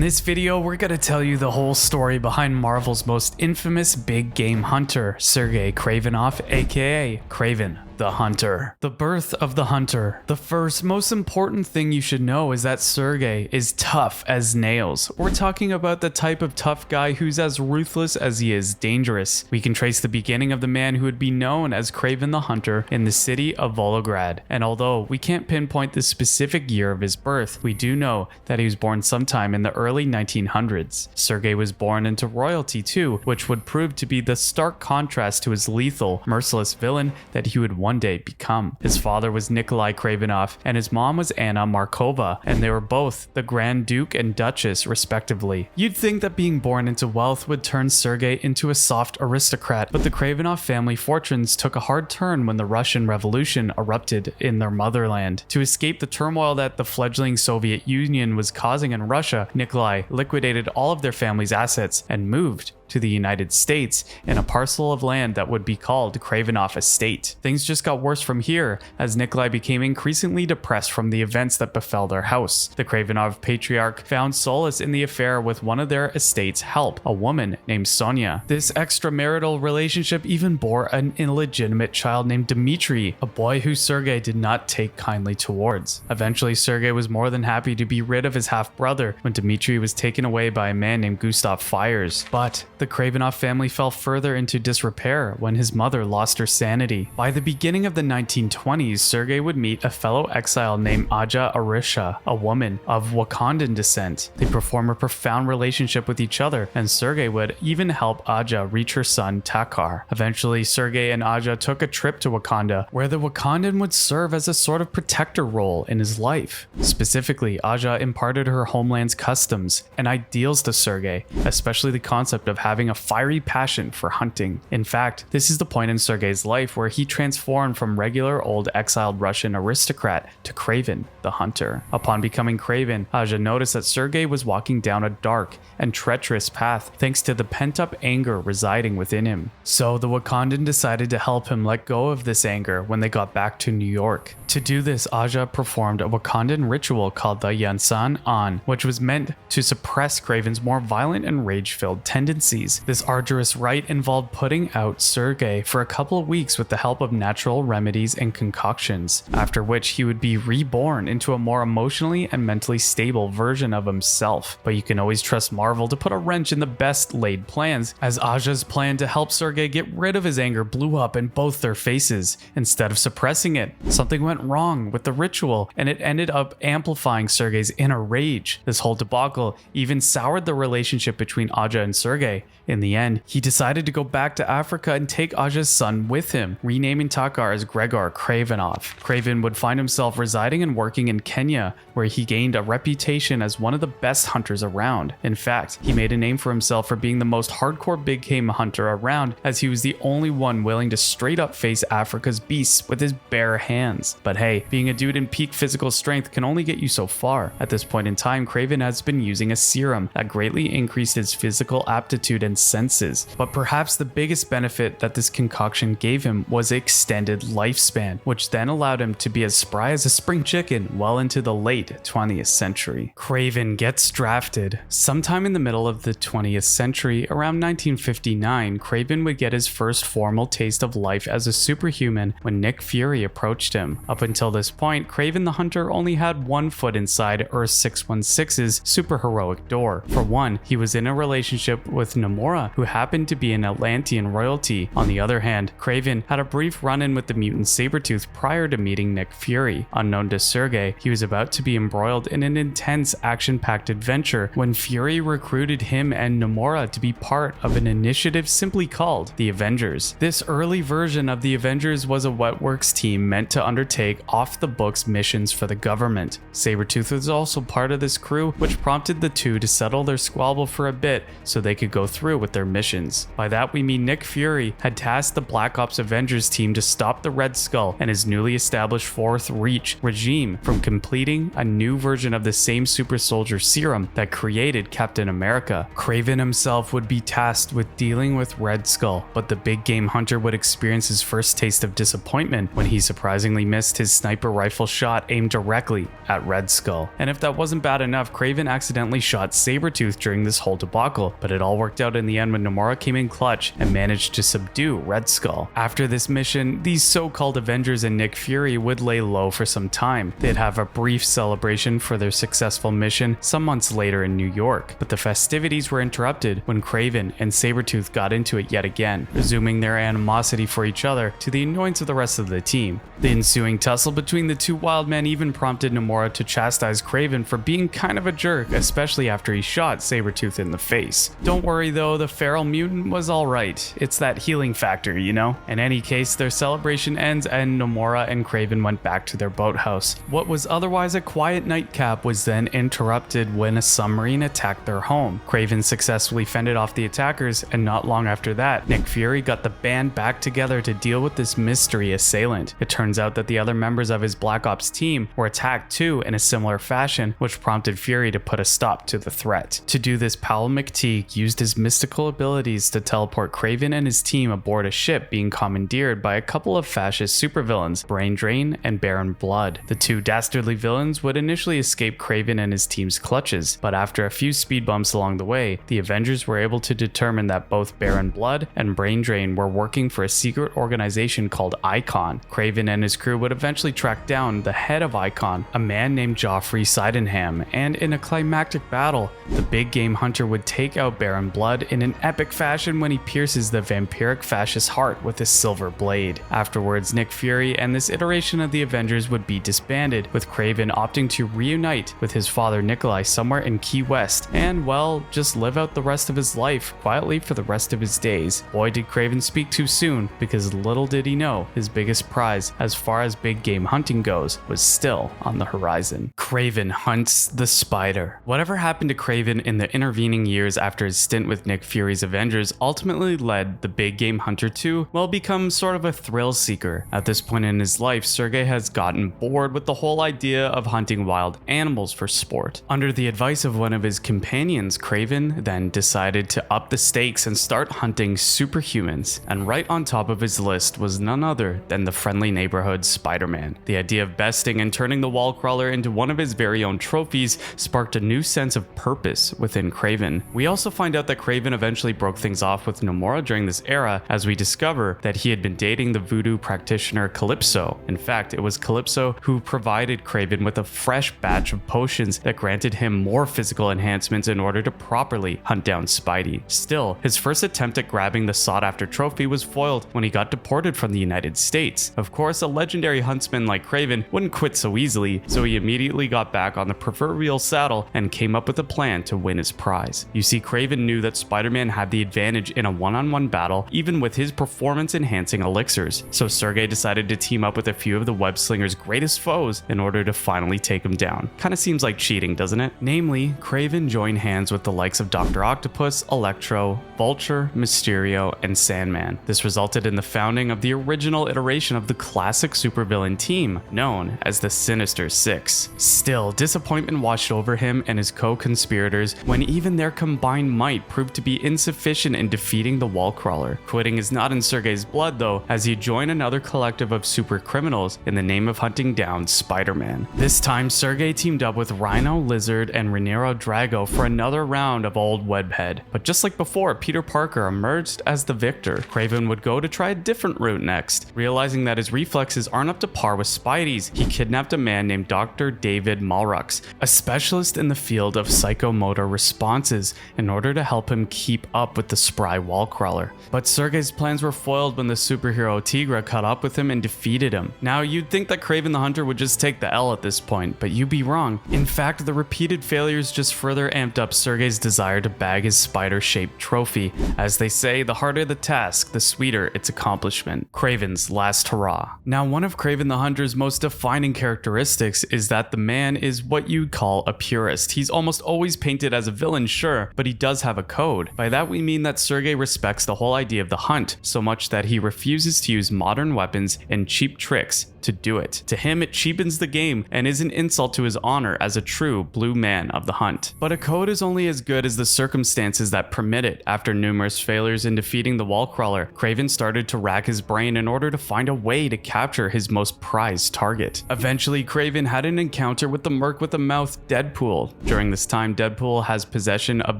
this video, we're gonna tell you the whole story behind Marvel's most infamous big game hunter, Sergei Kravenov, aka Kraven the Hunter. The birth of the Hunter. The first most important thing you should know is that Sergei is tough as nails. We're talking about the type of tough guy who's as ruthless as he is dangerous. We can trace the beginning of the man who would be known as Kraven the Hunter in the city of Volgograd. And although we can't pinpoint the specific year of his birth, we do know that he was born sometime in the early 1900s. Sergei was born into royalty too, which would prove to be the stark contrast to his lethal, merciless villain that he would one day become. His father was Nikolai Kravenov and his mom was Anna Markova, and they were both the Grand Duke and Duchess respectively. You'd think that being born into wealth would turn Sergei into a soft aristocrat, but the Kravenov family fortunes took a hard turn when the Russian Revolution erupted in their motherland. To escape the turmoil that the fledgling Soviet Union was causing in Russia, Nikolai liquidated all of their family's assets and moved to the United States in a parcel of land that would be called Kravenov Estate. Things just got worse from here as Nikolai became increasingly depressed from the events that befell their house. The Kravenov patriarch found solace in the affair with one of their estate's help, a woman named Sonia. This extramarital relationship even bore an illegitimate child named Dmitry, a boy who Sergei did not take kindly towards. Eventually, Sergei was more than happy to be rid of his half-brother when Dmitry was taken away by a man named Gustav Fires. But the Kravenov family fell further into disrepair when his mother lost her sanity. By the beginning of the 1920s, Sergei would meet a fellow exile named Aja Arisha, a woman of Wakandan descent. They perform a profound relationship with each other, and Sergei would even help Aja reach her son Takar. Eventually, Sergei and Aja took a trip to Wakanda, where the Wakandan would serve as a sort of protector role in his life. Specifically, Aja imparted her homeland's customs and ideals to Sergei, especially the concept of having a fiery passion for hunting. In fact, this is the point in Sergei's life where he transformed from regular old exiled Russian aristocrat to Kraven the Hunter. Upon becoming Kraven, Aja noticed that Sergei was walking down a dark and treacherous path thanks to the pent-up anger residing within him. So the Wakandan decided to help him let go of this anger when they got back to New York. To do this, Aja performed a Wakandan ritual called the Yansan An, which was meant to suppress Kraven's more violent and rage-filled tendencies. This arduous rite involved putting out Sergei for a couple of weeks with the help of natural remedies and concoctions, after which he would be reborn into a more emotionally and mentally stable version of himself. But you can always trust Marvel to put a wrench in the best laid plans, as Aja's plan to help Sergei get rid of his anger blew up in both their faces. Instead of suppressing it, something went wrong with the ritual, and it ended up amplifying Sergei's inner rage. This whole debacle even soured the relationship between Aja and Sergei. In the end, he decided to go back to Africa and take Aja's son with him, renaming Takar as Gregor Kravenov. Kraven would find himself residing and working in Kenya, where he gained a reputation as one of the best hunters around. In fact, he made a name for himself for being the most hardcore big game hunter around, as he was the only one willing to straight up face Africa's beasts with his bare hands. But hey, being a dude in peak physical strength can only get you so far. At this point in time, Kraven has been using a serum that greatly increased his physical aptitude and senses. But perhaps the biggest benefit that this concoction gave him was extended lifespan, which then allowed him to be as spry as a spring chicken well into the late 20th century. Kraven gets drafted. Sometime in the middle of the 20th century, around 1959, Kraven would get his first formal taste of life as a superhuman when Nick Fury approached him. Up until this point, Kraven the Hunter only had one foot inside Earth 616's superheroic door. For one, he was in a relationship with Namora, who happened to be an Atlantean royalty. On the other hand, Kraven had a brief run-in with the mutant Sabretooth prior to meeting Nick Fury. Unknown to Sergei, he was about to be embroiled in an intense action-packed adventure when Fury recruited him and Namora to be part of an initiative simply called the Avengers. This early version of the Avengers was a Wetworks team meant to undertake off-the-books missions for the government. Sabretooth was also part of this crew, which prompted the two to settle their squabble for a bit so they could go through with their missions. By that we mean Nick Fury had tasked the Black Ops Avengers team to stop the Red Skull and his newly established Fourth Reach regime from completing a new version of the same super soldier serum that created Captain America. Kraven himself would be tasked with dealing with Red Skull, but the big game hunter would experience his first taste of disappointment when he surprisingly missed his sniper rifle shot aimed directly at Red Skull. And if that wasn't bad enough, Kraven accidentally shot Sabretooth during this whole debacle, but it all worked out in the end when Nomura came in clutch and managed to subdue Red Skull. After this mission, these so-called Avengers and Nick Fury would lay low for some time. They'd have a brief celebration for their successful mission some months later in New York, but the festivities were interrupted when Kraven and Sabretooth got into it yet again, resuming their animosity for each other to the annoyance of the rest of the team. The ensuing tussle between the two wild men even prompted Nomura to chastise Kraven for being kind of a jerk, especially after he shot Sabretooth in the face. Don't worry though, the feral mutant was alright. It's that healing factor, you know? In any case, their celebration ends and Nomura and Kraven went back to their boathouse. What was otherwise a quiet nightcap was then interrupted when a submarine attacked their home. Kraven successfully fended off the attackers, and not long after that, Nick Fury got the band back together to deal with this mystery assailant. It turns out that the other members of his Black Ops team were attacked too in a similar fashion, which prompted Fury to put a stop to the threat. To do this, Powell McTeague used his mystical abilities to teleport Kraven and his team aboard a ship being commandeered by a couple of fascist supervillains, Brain Drain and Baron Blood. The two dastardly villains would initially escape Kraven and his team's clutches, but after a few speed bumps along the way, the Avengers were able to determine that both Baron Blood and Brain Drain were working for a secret organization called Icon. Kraven and his crew would eventually track down the head of Icon, a man named Joffrey Sydenham, and in a climactic battle, the big game hunter would take out Baron Blood in an epic fashion when he pierces the vampiric fascist heart with his silver blade. Afterwards, Nick Fury and this iteration of the Avengers would be disbanded, with Kraven opting to reunite with his father Nikolai somewhere in Key West and, well, just live out the rest of his life quietly for the rest of his days. Boy, did Kraven speak too soon, because little did he know his biggest prize as far as big game hunting goes was still on the horizon. Kraven hunts the spider. Whatever happened to Kraven in the intervening years after his stint with Nick Fury's Avengers ultimately led the big game hunter to, well, become sort of a thrill seeker. At this point in his life, Sergei has gotten bored with the whole idea of hunting wild animals for sport. Under the advice of one of his companions, Kraven then decided to up the stakes and start hunting superhumans, and right on top of his list was none other than the friendly neighborhood Spider-Man. The idea of besting and turning the wall crawler into one of his very own trophies sparked a new sense of purpose within Kraven. We also find out that Kraven eventually broke things off with Nomura during this era, as we discover that he had been dating the voodoo practitioner Calypso. In fact, it was Calypso who provided Kraven with a fresh batch of potions that granted him more physical enhancements in order to properly hunt down Spidey. Still, his first attempt at grabbing the sought-after trophy was foiled when he got deported from the United States. Of course, a legendary huntsman like Kraven wouldn't quit so easily, so he immediately got back on the proverbial saddle and came up with a plan to win his prize. You see, Kraven knew that Spider-Man had the advantage in a one-on-one battle, even with his performance-enhancing elixirs, so Sergei decided to team up with a few of the web-slinger's greatest foes in order to finally take him down. Kinda seems like cheating, doesn't it? Namely, Kraven joined hands with the likes of Dr. Octopus, Electro, Vulture, Mysterio, and Sandman. This resulted in the founding of the original iteration of the classic supervillain team, known as the Sinister Six. Still, disappointment washed over him and his co-conspirators when even their combined might proved to be insufficient in defeating the Wallcrawler. Quitting is not in Sergei's blood though, as he joined another collective of super criminals in the name of hunting down Spider-Man. This time, Sergei teamed up with Rhino, Lizard, and Rhaenyra Drago for another round of Old Webhead. But just like before, Peter Parker emerged as the victor. Kraven would go to try a different route next. Realizing that his reflexes aren't up to par with Spidey's, he kidnapped a man named Dr. David Malrux, a specialist in the field of psychomotor responses, in order to help him keep up with the spry Wallcrawler. But Sergei's plans were foiled when the superhero Tigra caught up with him and defeated him. Now, you'd think that Kraven the Hunter would just take the L at this point, but you'd be wrong. In fact, the repeated failures just further amped up Sergei's desire to bag his spider-shaped trophy. As they say, the harder the task, the sweeter its accomplishment. Kraven's last hurrah. Now, one of Kraven the Hunter's most defining characteristics is that the man is what you'd call a purist. He's almost always painted as a villain, sure, but he does have a code. code. By that we mean that Sergei respects the whole idea of the hunt so much that he refuses to use modern weapons and cheap tricks to do it. To him, it cheapens the game and is an insult to his honor as a true blue man of the hunt. But a code is only as good as the circumstances that permit it. After numerous failures in defeating the wall crawler, Kraven started to rack his brain in order to find a way to capture his most prized target. Eventually, Kraven had an encounter with the merc with a mouth, Deadpool. During this time, Deadpool has possession of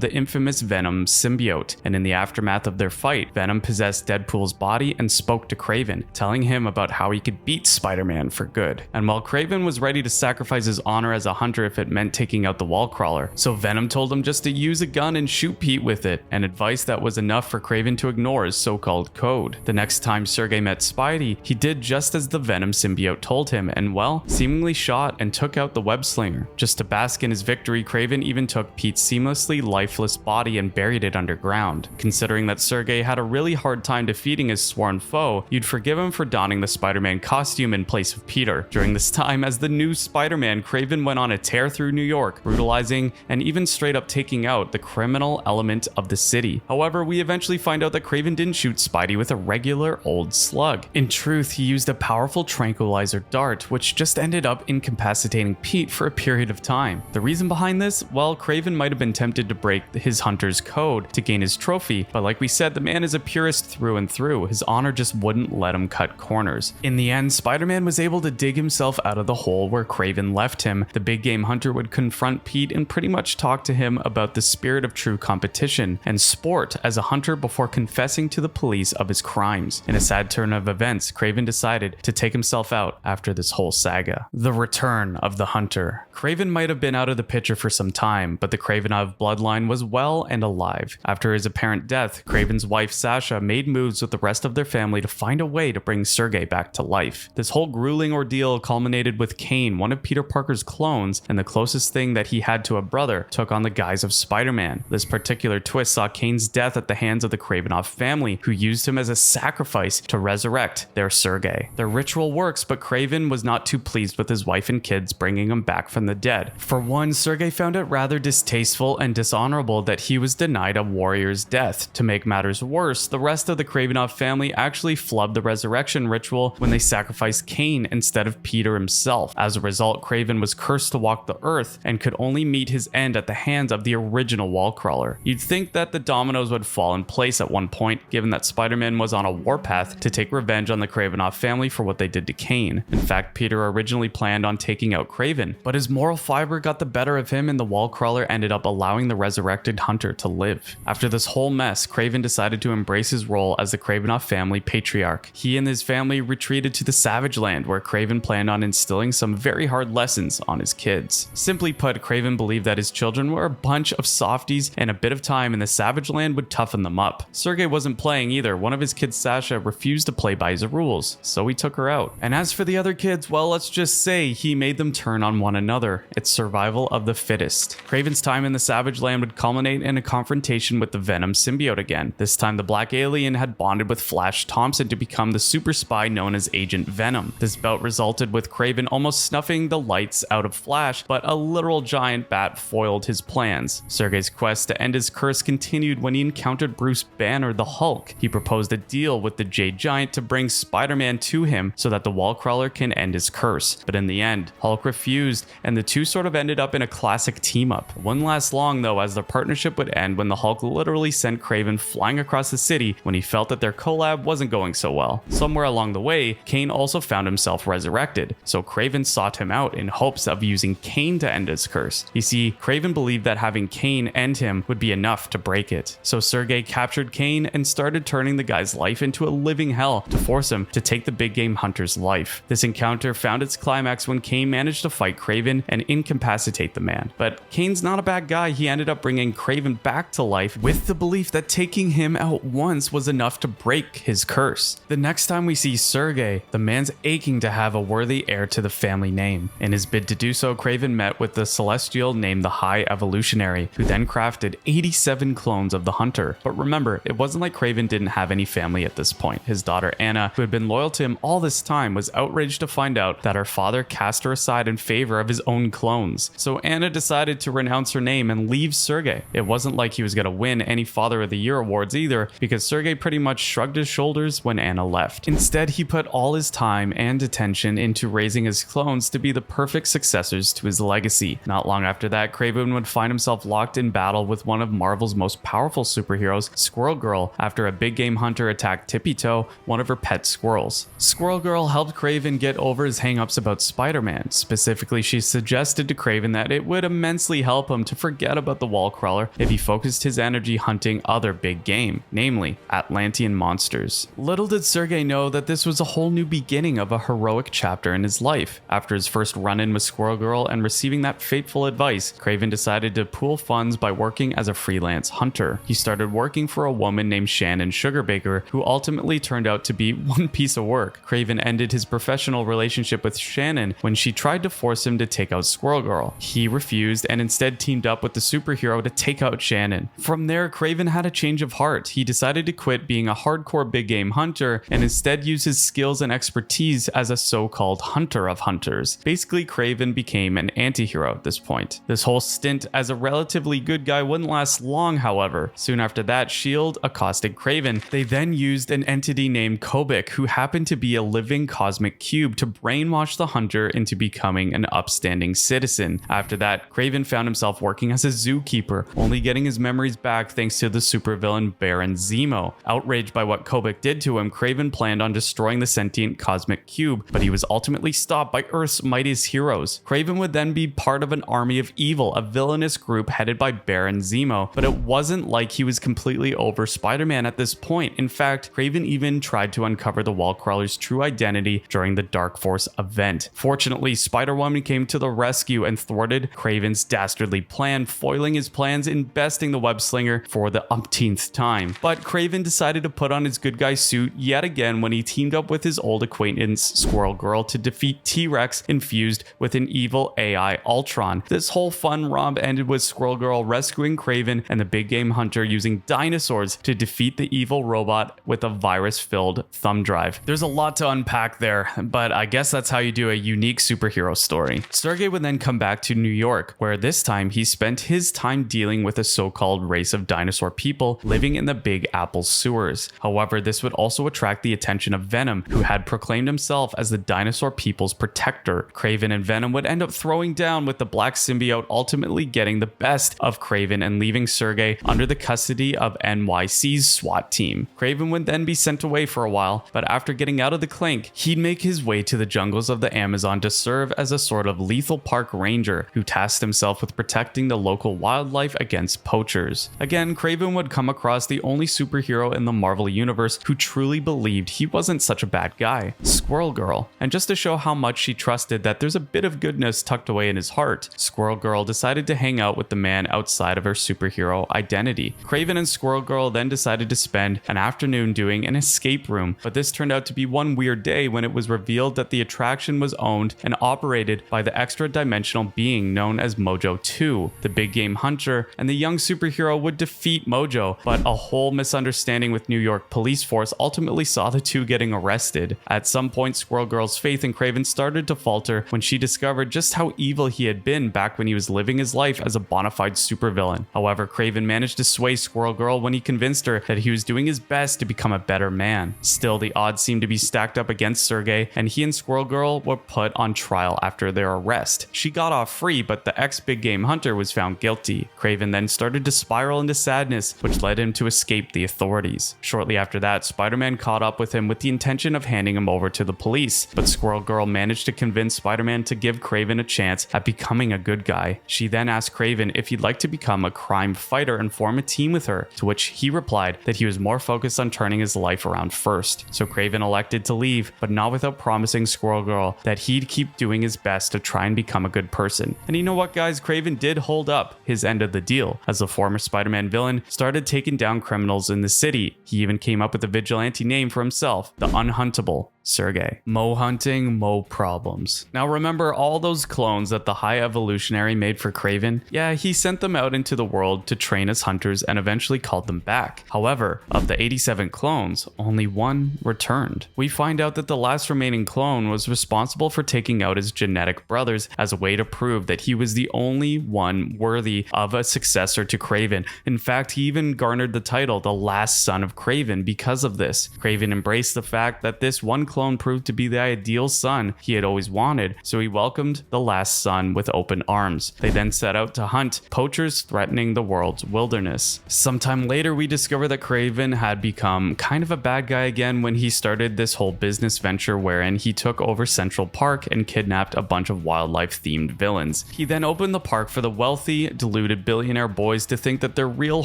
the infamous Venom symbiote, and in the aftermath of their fight, Venom possessed Deadpool's body and spoke to Kraven, telling him about how he could beat Spider-Man for good. And while Kraven was ready to sacrifice his honor as a hunter if it meant taking out the wall crawler, so Venom told him just to use a gun and shoot Pete with it, an advice that was enough for Kraven to ignore his so-called code. The next time Sergei met Spidey, he did just as the Venom symbiote told him and, well, seemingly shot and took out the web slinger. Just to bask in his victory, Kraven even took Pete's seamlessly lifeless body and buried it underground. Considering that Sergei had a really hard time defeating his sworn foe, you'd forgive him for donning the Spider-Man costume in place of Peter. During this time, as the new Spider-Man, Kraven went on a tear through New York, brutalizing and even straight up taking out the criminal element of the city. However, we eventually find out that Kraven didn't shoot Spidey with a regular old slug. In truth, he used a powerful tranquilizer dart, which just ended up incapacitating Pete for a period of time. The reason behind this? Well, Kraven might have been tempted to break his hunter's code to gain his trophy, but like we said, the man is a purist through and through. His honor just wouldn't let him cut corners. In the end, Spider-Man was able to dig himself out of the hole where Kraven left him. The big game hunter would confront Pete and pretty much talk to him about the spirit of true competition and sport as a hunter before confessing to the police of his crimes. In a sad turn of events, Kraven decided to take himself out after this whole saga. The return of the hunter. Kraven might have been out of the picture for some time, but the Kravenov bloodline was well and alive. After his apparent death, Kraven's wife Sasha made moves with the rest of their family to find a way to bring Sergei back to life. This whole grueling ordeal culminated with Kane, one of Peter Parker's clones, and the closest thing that he had to a brother, took on the guise of Spider-Man. This particular twist saw Kane's death at the hands of the Kravenov family, who used him as a sacrifice to resurrect their Sergei. The ritual works, but Kraven was not too pleased with his wife and kids bringing him back from the dead. For one, Sergei found it rather distasteful and dishonorable that he was denied a warrior's death. To make matters worse, the rest of the Kravenov family actually flubbed the resurrection ritual when they sacrificed Kane instead of Peter himself. As a result, Kraven was cursed to walk the earth and could only meet his end at the hands of the original wall crawler. You'd think that the dominoes would fall in place at one point, given that Spider-Man was on a warpath to take revenge on the Kravenov family for what they did to Kane. In fact, Peter originally planned on taking out Kraven, but his moral fiber got the better of him and the wall crawler ended up allowing the resurrected hunter to live. After this whole mess, Kraven decided to embrace his role as the Kravenov family patriarch. He and his family retreated to the Savage Land, where Kraven planned on instilling some very hard lessons on his kids. Simply put, Kraven believed that his children were a bunch of softies and a bit of time in the Savage Land would toughen them up. Sergei wasn't playing either. One of his kids, Sasha, refused to play by his rules, so he took her out. And as for the other kids, well, let's just say he made them turn on one another. It's survival of the fittest. Kraven's time in the Savage Land would culminate in a confrontation with the Venom symbiote again. This time, the Black Alien had bonded with Flash Thompson to become the super spy known as Agent Venom. This bout resulted with Kraven almost snuffing the lights out of Flash, but a literal giant bat foiled his plans. Sergei's quest to end his curse continued when he encountered Bruce Banner, the Hulk. He proposed a deal with the Jade Giant to bring Spider-Man to him so that the Wallcrawler can end his curse. But in the end, Hulk refused, and the two sort of ended up in a classic team-up. It wouldn't last long though, as their partnership would end when the Hulk literally sent Kraven flying across the city when he felt that their collab wasn't going so well. Somewhere along the way, Kane also found himself resurrected, so Kraven sought him out in hopes of using Kane to end his curse. You see, Kraven believed that having Kane end him would be enough to break it. So Sergei captured Kane and started turning the guy's life into a living hell to force him to take the big game hunter's life. This encounter found its climax when Kane managed to fight Kraven and incapacitate the man. But Kane's not a bad guy. He ended up bringing Kraven back to life with the belief that taking him out once was enough to break his curse. The next time we see Sergei, the man's aching to have a worthy heir to the family name. In his bid to do so, Kraven met with the Celestial named the High Evolutionary, who then crafted 87 clones of the Hunter. But remember, it wasn't like Kraven didn't have any family at this point. His daughter Anna, who had been loyal to him all this time, was outraged to find out that her father cast her aside in favor of his own clones. So Anna decided to renounce her name and leave Sergei. It wasn't like like he was going to win any Father of the Year awards either, because Sergei pretty much shrugged his shoulders when Anna left. Instead, he put all his time and attention into raising his clones to be the perfect successors to his legacy. Not long after that, Kraven would find himself locked in battle with one of Marvel's most powerful superheroes, Squirrel Girl, after a big game hunter attacked Tippy Toe, one of her pet squirrels. Squirrel Girl helped Kraven get over his hangups about Spider-Man. Specifically, she suggested to Kraven that it would immensely help him to forget about the wall crawler if he focused his energy hunting other big game, namely Atlantean monsters. Little did Sergei know that this was a whole new beginning of a heroic chapter in his life. After his first run-in with Squirrel Girl and receiving that fateful advice, Kraven decided to pool funds by working as a freelance hunter. He started working for a woman named Shannon Sugarbaker, who ultimately turned out to be one piece of work. Kraven ended his professional relationship with Shannon when she tried to force him to take out Squirrel Girl. He refused and instead teamed up with the superhero to take out Shannon. From there, Kraven had a change of heart. He decided to quit being a hardcore big game hunter and instead use his skills and expertise as a so-called hunter of hunters. Basically, Kraven became an anti-hero at this point. This whole stint as a relatively good guy wouldn't last long, however. Soon after that, S.H.I.E.L.D. accosted Kraven. They then used an entity named Kobik, who happened to be a living cosmic cube, to brainwash the hunter into becoming an upstanding citizen. After that, Kraven found himself working as a zookeeper, only getting his memories back thanks to the supervillain Baron Zemo. Outraged by what Kobik did to him, Kraven planned on destroying the sentient cosmic cube, but he was ultimately stopped by Earth's mightiest heroes. Kraven would then be part of an army of evil, a villainous group headed by Baron Zemo, but it wasn't like he was completely over Spider-Man at this point. In fact, Kraven even tried to uncover the Wallcrawler's true identity during the Dark Force event. Fortunately, Spider-Woman came to the rescue and thwarted Kraven's dastardly plan, foiling his plans and besting the web slinger for the umpteenth time. But Kraven decided to put on his good guy suit yet again when he teamed up with his old acquaintance Squirrel Girl to defeat T-Rex infused with an evil AI Ultron. This whole fun romp ended with Squirrel Girl rescuing Kraven and the big game hunter using dinosaurs to defeat the evil robot with a virus-filled thumb drive. There's a lot to unpack there, but I guess that's how you do a unique superhero story. Sergei would then come back to New York, where this time he spent his time dealing with a so-called race of dinosaur people living in the Big Apple sewers. However, this would also attract the attention of Venom, who had proclaimed himself as the dinosaur people's protector. Kraven and Venom would end up throwing down, with the black symbiote ultimately getting the best of Kraven and leaving Sergei under the custody of NYC's SWAT team. Kraven would then be sent away for a while, but after getting out of the clink, he'd make his way to the jungles of the Amazon to serve as a sort of lethal park ranger who tasked himself with protecting the local wildlife against poachers. Again, Kraven would come across the only superhero in the Marvel universe who truly believed he wasn't such a bad guy, Squirrel Girl. And just to show how much she trusted that there's a bit of goodness tucked away in his heart, Squirrel Girl decided to hang out with the man outside of her superhero identity. Kraven and Squirrel Girl then decided to spend an afternoon doing an escape room, but this turned out to be one weird day when it was revealed that the attraction was owned and operated by the extra-dimensional being known as Mojo 2. The big game hunter and the young superhero would defeat Mojo, but a whole misunderstanding with New York police force ultimately saw the two getting arrested. At some point, Squirrel Girl's faith in Kraven started to falter when she discovered just how evil he had been back when he was living his life as a bona fide supervillain. However, Kraven managed to sway Squirrel Girl when he convinced her that he was doing his best to become a better man. Still, the odds seemed to be stacked up against Sergei, and he and Squirrel Girl were put on trial after their arrest. She got off free, but the ex-big game hunter was found guilty. Kraven then started to spiral into sadness, which led him to escape the authorities. Shortly after that, Spider-Man caught up with him with the intention of handing him over to the police, but Squirrel Girl managed to convince Spider-Man to give Kraven a chance at becoming a good guy. She then asked Kraven if he'd like to become a crime fighter and form a team with her, to which he replied that he was more focused on turning his life around first. So Kraven elected to leave, but not without promising Squirrel Girl that he'd keep doing his best to try and become a good person. And you know what, guys? Kraven did hold up his end of the deal, as the former Spider-Man villain started taking down criminals in the city. He even came up with a vigilante name for himself, the Unhuntable. Sergey. Mo hunting, mo problems. Now remember all those clones that the High Evolutionary made for Kraven? Yeah, he sent them out into the world to train as hunters and eventually called them back. However, of the 87 clones, only one returned. We find out that the last remaining clone was responsible for taking out his genetic brothers as a way to prove that he was the only one worthy of a successor to Kraven. In fact, he even garnered the title the last son of Kraven because of this. Kraven embraced the fact that this one clone proved to be the ideal son he had always wanted, so he welcomed the last son with open arms. They then set out to hunt poachers threatening the world's wilderness. Sometime later, we discover that Kraven had become kind of a bad guy again when he started this whole business venture wherein he took over Central Park and kidnapped a bunch of wildlife-themed villains. He then opened the park for the wealthy, deluded billionaire boys to think that they're real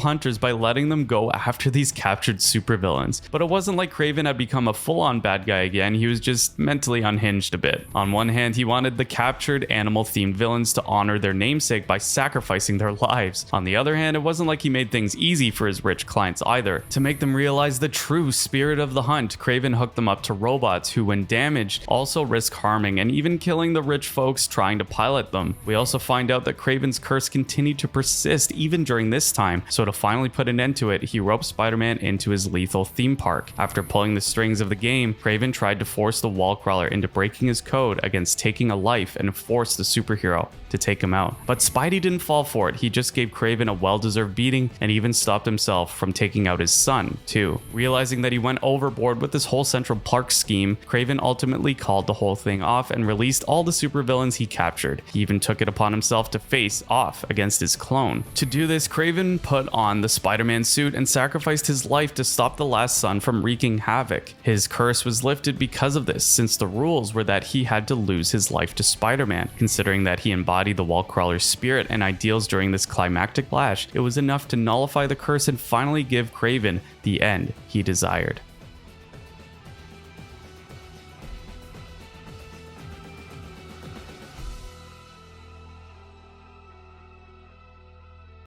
hunters by letting them go after these captured supervillains. But it wasn't like Kraven had become a full-on bad guy again, he was just mentally unhinged a bit. On one hand, he wanted the captured animal-themed villains to honor their namesake by sacrificing their lives. On the other hand, it wasn't like he made things easy for his rich clients either. To make them realize the true spirit of the hunt, Kraven hooked them up to robots who, when damaged, also risk harming and even killing the rich folks trying to pilot them. We also find out that Kraven's curse continued to persist even during this time, so to finally put an end to it, he roped Spider-Man into his lethal theme park. After pulling the strings of the game, Kraven tried to force the wall crawler into breaking his code against taking a life and forced the superhero to take him out. But Spidey didn't fall for it. He just gave Kraven a well-deserved beating and even stopped himself from taking out his son, too. Realizing that he went overboard with this whole Central Park scheme, Kraven ultimately called the whole thing off and released all the supervillains he captured. He even took it upon himself to face off against his clone. To do this, Kraven put on the Spider-Man suit and sacrificed his life to stop the last son from wreaking havoc. His curse was lifted because of this, since the rules were that he had to lose his life to Spider-Man. Considering that he embodied the wallcrawler's spirit and ideals during this climactic clash, it was enough to nullify the curse and finally give Kraven the end he desired.